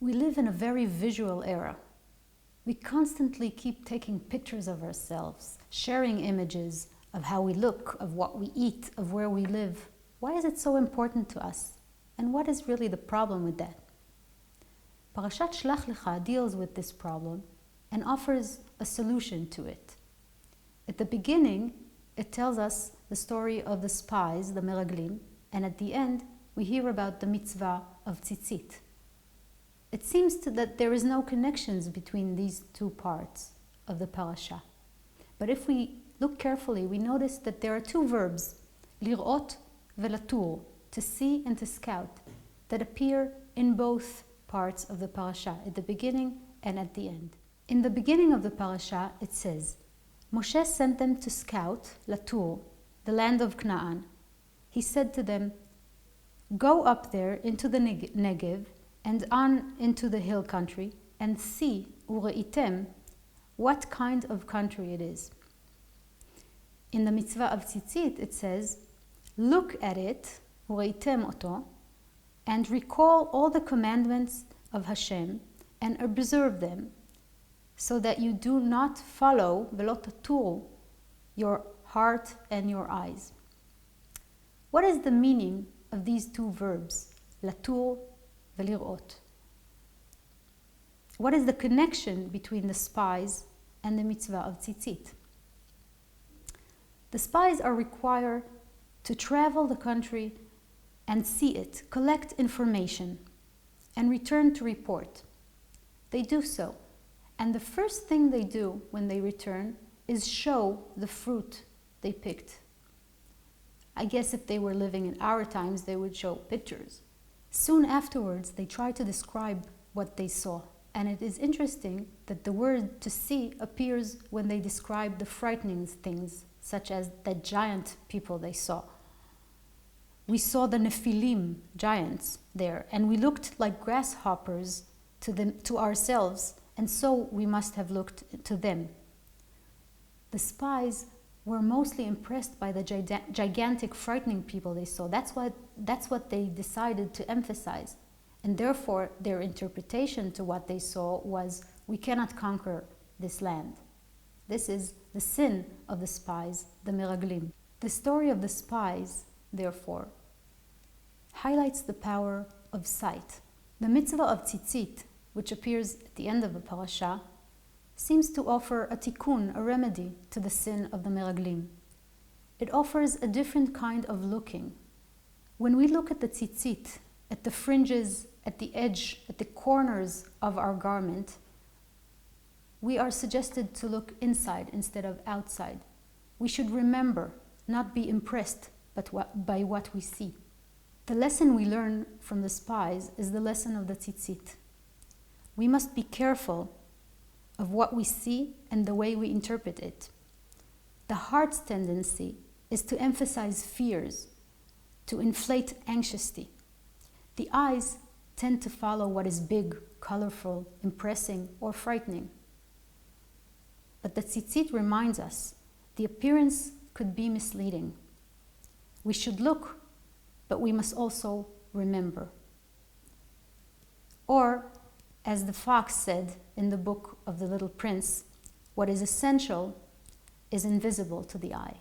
We live in a very visual era. We constantly keep taking pictures of ourselves, sharing images of how we look, of what we eat, of where we live. Why is it so important to us? And what is really the problem with that? Parashat Shelach Lecha deals with this problem and offers a solution to it. At the beginning, it tells us the story of the spies, the meraglim, and at the end, we hear about the mitzvah of tzitzit. It seems that there is no connections between these two parts of the parasha. But if we look carefully, we notice that there are two verbs, lir'ot velatur, to see and to scout, that appear in both parts of the parasha, at the beginning and at the end. In the beginning of the parasha, it says, Moshe sent them to scout, latur, the land of Canaan. He said to them, go up there into the Negev and on into the hill country and see, ureitem, what kind of country it is. In the mitzvah of tzitzit, it says, look at it, ureitem oto, and recall all the commandments of Hashem and observe them, so that you do not follow velo taturu, your heart and your eyes. What is the meaning of these two verbs, latur velir'ot? What is the connection between the spies and the mitzvah of tzitzit? The spies are required to travel the country and see it, collect information, and return to report. They do so, and the first thing they do when they return is show the fruit they picked. I guess if they were living in our times, they would show pictures. Soon afterwards, they try to describe what they saw. And it is interesting that the word to see appears when they describe the frightening things, such as the giant people they saw. We saw the Nephilim, giants, there, and we looked like grasshoppers to ourselves, and so we must have looked to them. The spies were mostly impressed by the gigantic, frightening people they saw. That's what they decided to emphasize. And therefore, their interpretation to what they saw was, we cannot conquer this land. This is the sin of the spies, the meraglim. The story of the spies, therefore, highlights the power of sight. The mitzvah of tzitzit, which appears at the end of the parasha, seems to offer a tikkun, a remedy to the sin of the meraglim. It offers a different kind of looking. When we look at the tzitzit, at the fringes, at the edge, at the corners of our garment, we are suggested to look inside instead of outside. We should remember, not be impressed by what we see. The lesson we learn from the spies is the lesson of the tzitzit. We must be careful of what we see and the way we interpret it. The heart's tendency is to emphasize fears, to inflate anxiety. The eyes tend to follow what is big, colorful, impressing, or frightening. But the tzitzit reminds us the appearance could be misleading. We should look, but we must also remember. Or, as the fox said in the book of the Little Prince, what is essential is invisible to the eye.